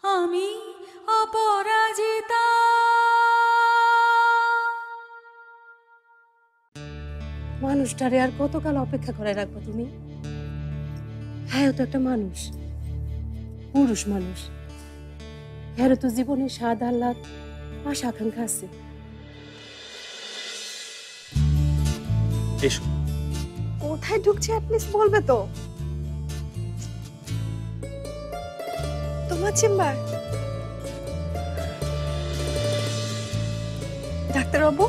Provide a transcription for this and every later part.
আমি অপরাজিতা। মানুষটারে আর কতকাল অপেক্ষা করে রাখবো তুমি? হ্যাঁ, তো একটা মানুষ, পুরুষ মানুষ। হ্যাঁ, তো জীবনে স্বাদ আহ্লাদ আশা আকাঙ্ক্ষা আছে। এসো। কোথায় ঢুকছে অ্যাটলিস্ট বলবে তো। তোমার চেম্বার? ডাক্তারবাবু,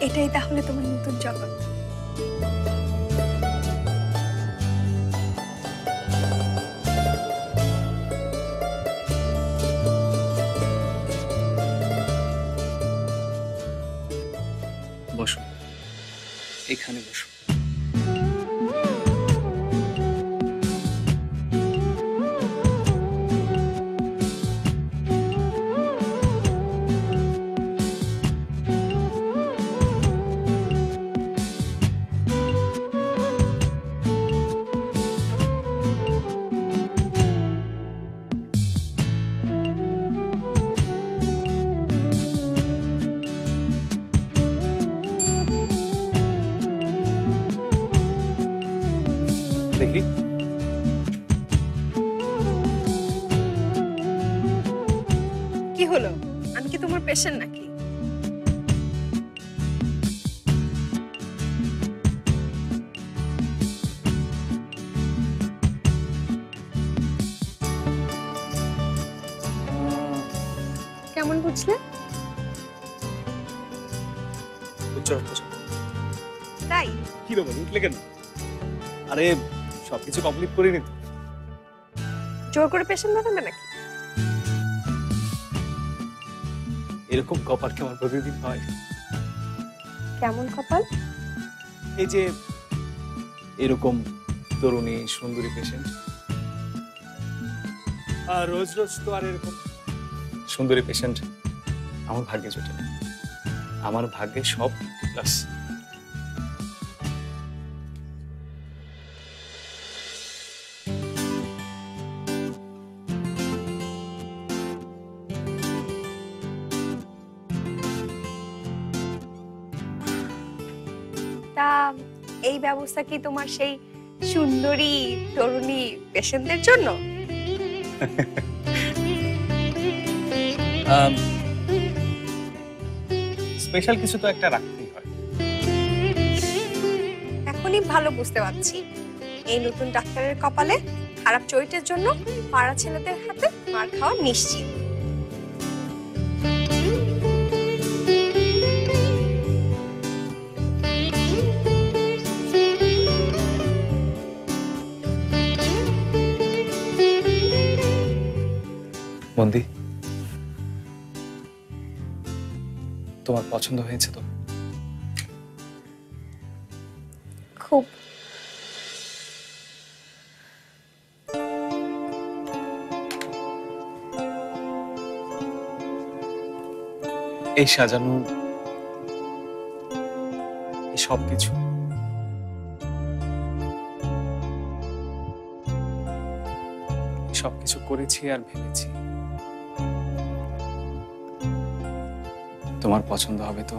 এটাই তাহলে তোমার নতুন জগৎ। বসো, এখানে বসো। দেখি। কি হলো? আমি কি তোমার পেশেন্ট নাকি? কেমন বুঝলে? তাই? কি ব্যাপার, উঠলে কেন? আরে সবকিছু কমপ্লিট করিনি তো। জোর করে পেশেন্ট বানাবে নাকি? এরকম কপাল কি আমার প্রতিদিন হয়? কেমন কপাল? এই যে এরকম তরুণী সুন্দরী পেশেন্ট, আর রোজ রোজ তো আর এরকম সুন্দরী পেশেন্ট আমার ভাগ্যে জোটে না। আমার ভাগ্যে সব প্লাস। তা এই ব্যবস্থা কি তোমার সেই সুন্দরী তরুণী পেশেন্টদের জন্য? স্পেশাল কিছু তো একটা রাখতেই হয়। এখনই ভালো বুঝতে পারছি এই নতুন ডাক্তারের কপালে খারাপ চরিত্রের জন্য পাড়া ছেলেদের হাতে মার খাওয়া নিশ্চিত। বন্দি, তোমার পছন্দ হয়েছে তো? খুব। এই সাজানো, এই সবকিছু সবকিছু করেছি আর ভেবেছি তোমার পছন্দ হবে তো?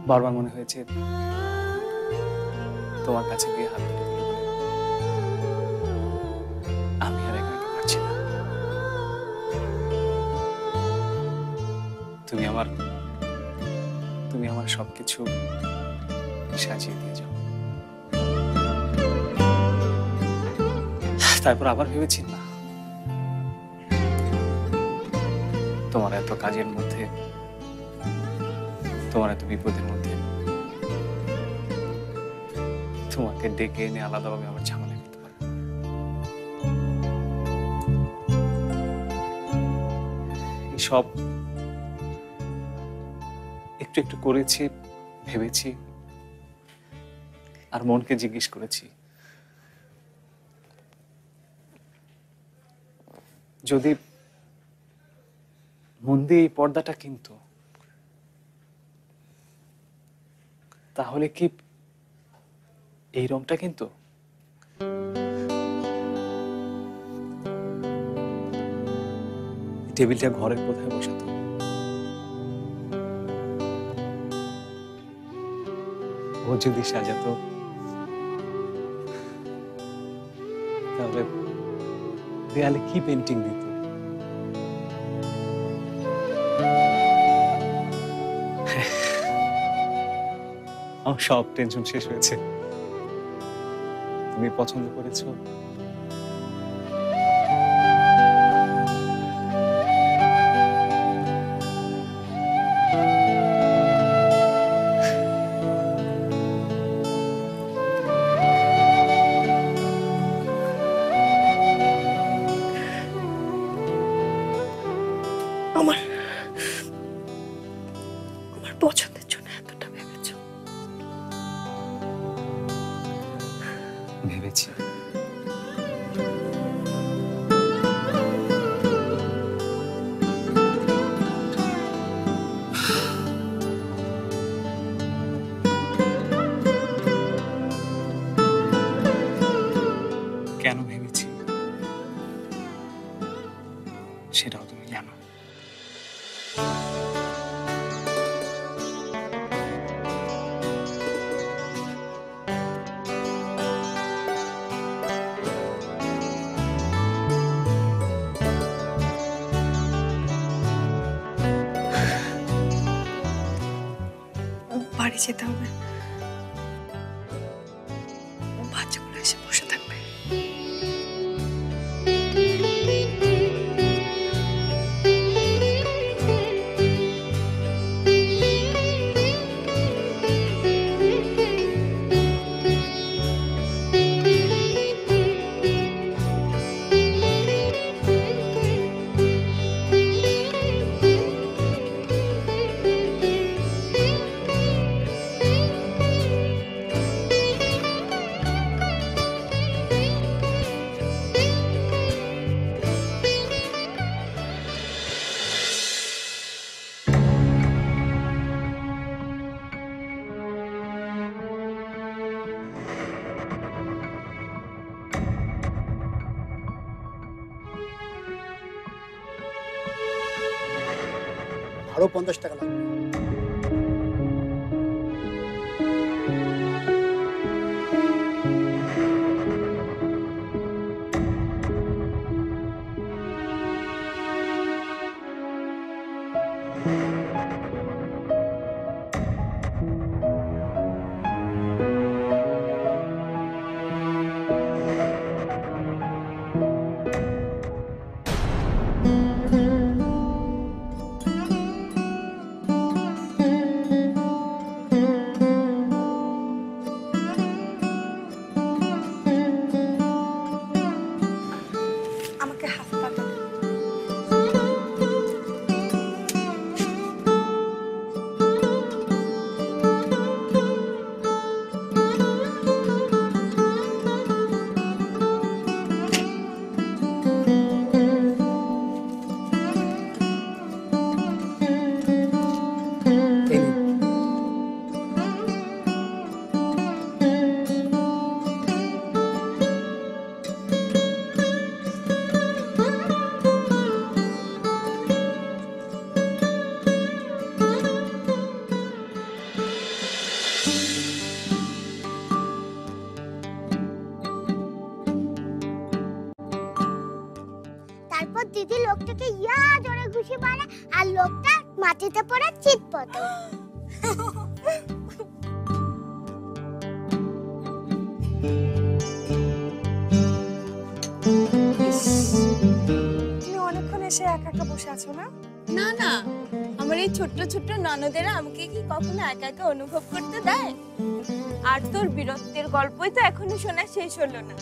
বারবার মনে হয়েছে তোমার কাছে গিয়ে হাত ধরে দিলে বলে, আমি আর একা একা পারছি না। তুমি আমার সবকিছু সাজিয়ে দিয়ে যাও। তারপর আবার ভেবেছি না, তোমার এত কাজের মধ্যে, তোমার এত বিপদের মধ্যে তোমাকে ডেকে এনে আলাদাভাবে আমার ঝামেলা করতে পারে। সব একটু একটু করেছি, ভেবেছি, আর মনকে জিজ্ঞেস করেছি যদি মন যদি এই পর্দাটা কিনতো, তাহলে কি এই রংটা কিনতো? টেবিলটা ঘরের কোথায় বসাতো? ও যদি সাজাতো, তাহলে দেয়ালে কি পেন্টিং দিত? আমার সব টেনশন শেষ হয়েছে। তুমি পছন্দ করেছো। আমার আমার পছন্দের জন্য এতটা ভেবেছো? ভেবেছি। কেন ভেবেছি সেটাও তুমি জানো। বাড়ি যেতে হবে, বাচ্চাগুলো এসে বসে থাকবে। আরো 50 টাকা লাগবে। আমাকে হাফ পাতা দেন। এই নিন। তারপর দিদি লোকটাকে ইয়া জোরে ঘুষি মারে আর লোকটা মাটিতে পড়ে চিৎপত। তুমি অনেকক্ষণ এসে একা একা বসে আছো না? না না, আমার এই ছোট্ট ছোট্ট ননদেরা আমাকে কি কখনো একা একা অনুভব করতে দেয়? আর তোর বীরত্বের গল্পই তো এখনো শোনা শেষ হলো না।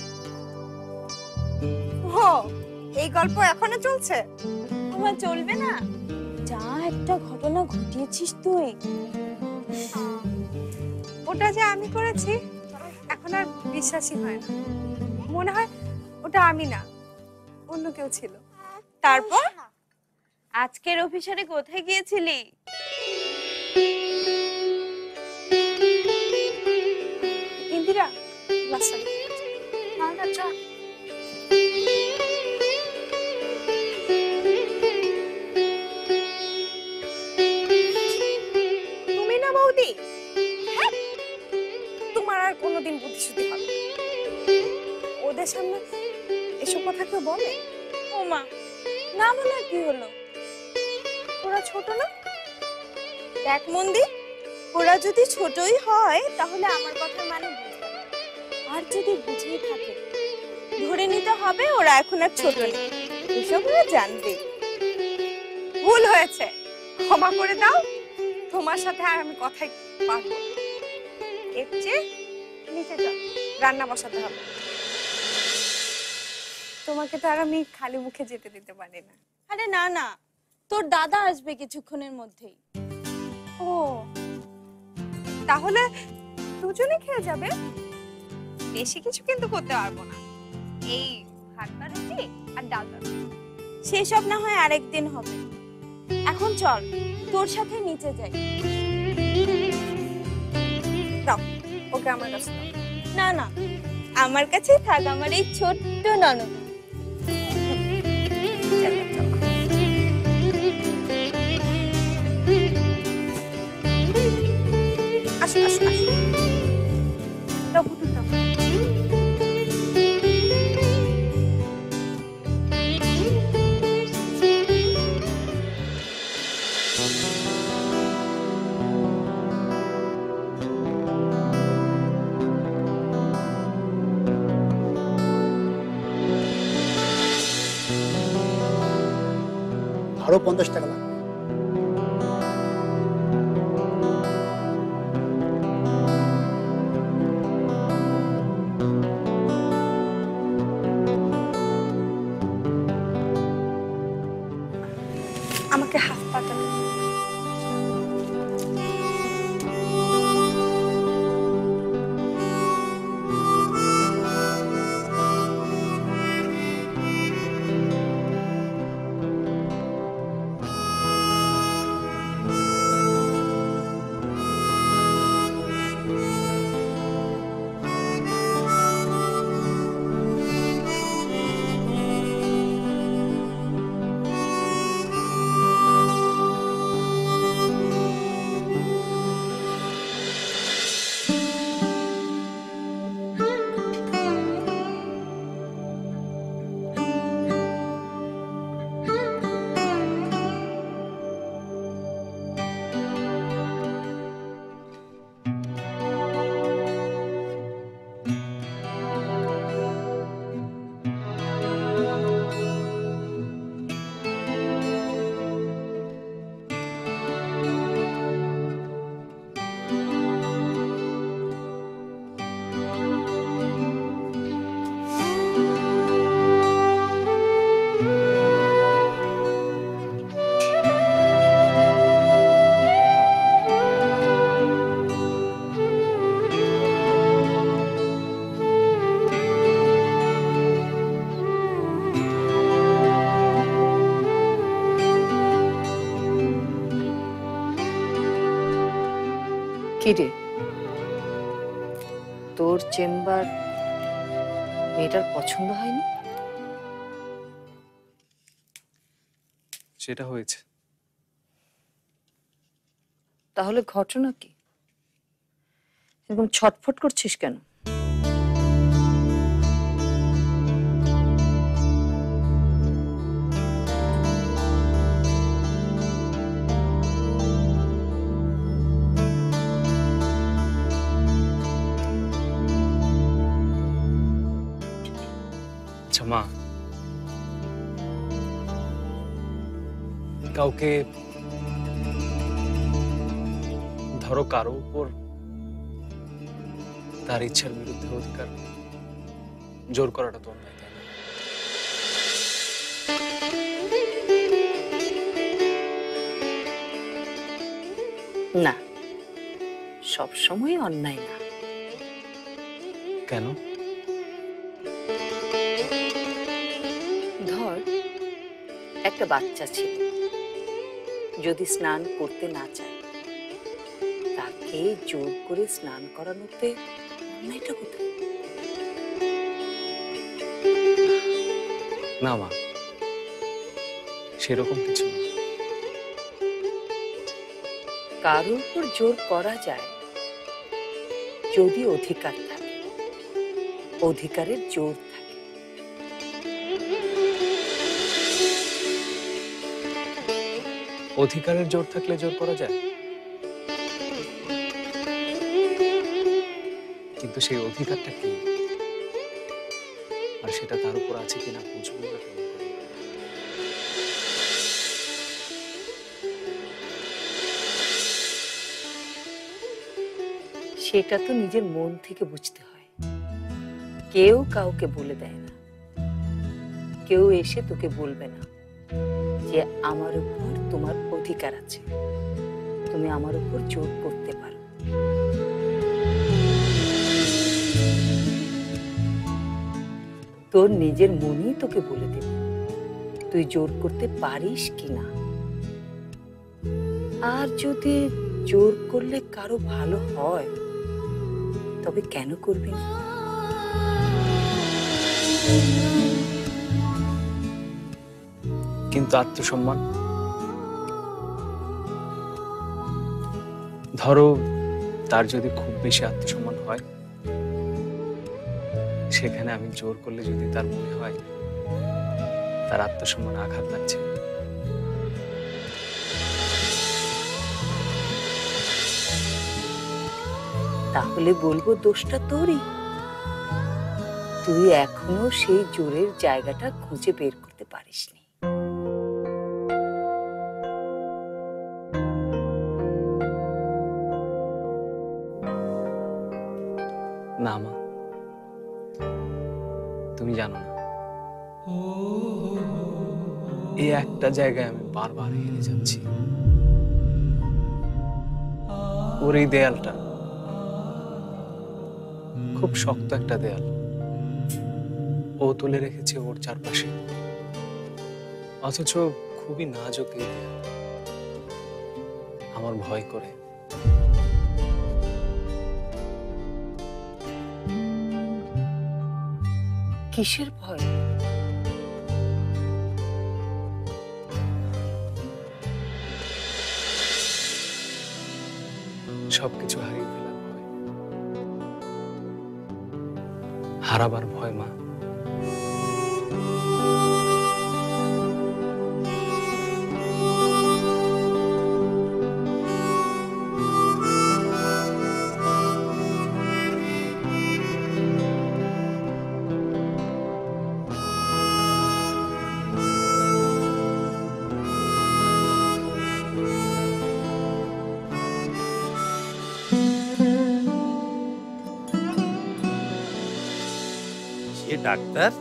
ও, এই গল্প এখনো চলছে? তোমার চলবে না? যা একটা ঘটনা ঘটিয়েছিস তুই। ওটা যে আমি করেছি এখন আর বিশ্বাসই হয় না। মনে হয় ওটা আমি না, অন্য কেউ ছিল। তারপর আজকের অফিসারে কোথায় গিয়েছিলি? ইন্দিরা গ্লাসটা না না চল। তুমি না বৌদি? হ্যাঁ, তোমার আর কোনোদিন বুদ্ধি শুদ্ধি হবে না। ওদের সামনে এসব কথা কেউ বলে? ও মা, না বলে কি হলো? ওরা ছোট না? দেখ মন্দি, ওরা যদি ছোটই হয় তাহলে আমার কথা মানে বুঝবে না। আর যদি বুঝেই থাকে ধরে নিতে হবে ওরা এখন আর ছোট নেই, এসব ওরা জানবে। ভুল হয়েছে, ক্ষমা করে দাও। তোমার সাথে আর আমি কথাই পারবো না। এর চেয়ে নিচে যাও, রান্না বসাতে হবে। তোমাকে তো আর আমি খালি মুখে যেতে দিতে পারি না। আরে না না, তোর দাদা আসবে কিছুক্ষণের মধ্যেই। ও, তাহলে দুজনে খেয়ে যাবে? বেশি কিছু কিন্তু করতে পারবো না। এই ভাতটা রুটি আর ডাল তরকারি। সেসব না হয় আরেকদিন হবে, এখন চল তোর সাথে নিচে যাই। দাও, ওকে আমার কাছে দাও। না না, আমার কাছে থাক, আমার এই ছোট্ট ননদ। চলো, চলো। আসো আসো আসো। দাও, পুতুল দাও। আরো 50 টাকা লাগবে। আমাকে হাফ পাটা দাও। কিরে, তোর চেম্বার মেয়েটার পছন্দ হয়নি? সেটা হয়েছে। তাহলে ঘটনা কি? এরকম ছটফট করছিস কেন? আচ্ছা মা, কাউকে ধরো কারো উপর তার ইচ্ছার বিরুদ্ধে অধিকার জোর করাটা তো অন্যায়, তাই না? না, সব সময় অন্যায় না। কেন? ধর, একটা বাচ্চা ছিল, যদি স্নান করতে না চায় তাকে জোর করে স্নান করানোতে অন্যায়টা কোথায়? না মা, সেরকম কিছু না। কারোর উপর জোর করা যায় যদি অধিকার থাকে, অধিকারের জোর থাকে। অধিকারের জোর থাকলে জোর করা যায়, কিন্তু সেই অধিকারটা কি আর সেটা তার উপর আছে কিনা বুঝবো না কেমন করে? সেটা তো নিজের মন থেকে বুঝতে হয়। কেউ কাউকে বলে দেয় না, কেউ এসে তোকে বলবে না যে আমার উপর তোমার অধিকার আছে, তুমি আমার উপর জোর করতে পারো। তোর নিজের মনই তোকে বলে দেবে তুই জোর করতে পারিস কিনা। আর যদি জোর করলে কারো ভালো হয় তবে কেন করবি না? কিন্তু আত্মসম্মান, ধরো তার যদি খুব বেশি আত্মসম্মান হয়, সেখানে আমি জোর করলে যদি তার মনে হয় তার আত্মসম্মানে আঘাত লাগছে, তাহলে বলবো দোষটা তোরই। তুই এখনো সেই জোরের জায়গাটা খুঁজে বের করতে পারিসনি। না মা, তুমি জানো না, এই একটা জায়গায় আমি বারবার হেরে যাচ্ছি। ওর এই দেয়ালটা খুব শক্ত একটা দেয়াল, ও তুলে রেখেছে ওর চারপাশে, অথচ খুবই নাজুক এই দেয়াল। আমার ভয় করে। কিসের ভয়? সবকিছু হারিয়ে ফেলার ভয়, হারাবার ভয় মা। সে ডাক্তার,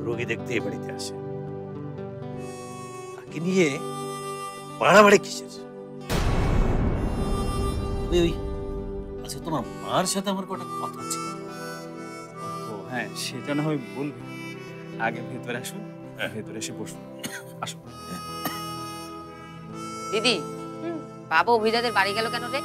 রোগী দেখতে এ বাড়িতে আসে, তাকে নিয়ে বাড়াবাড়ি কিসের? ওই আচ্ছা, তোমার মার সাথে আমার কটা কথা ছিল। ও হ্যাঁ, সেটা না হয় বলবে। আগে ভেতরে আসুন, ভেতরে এসে বসুন। আসুন। দিদি, বাবা অভিজাদের বাড়ি গেল কেন রে?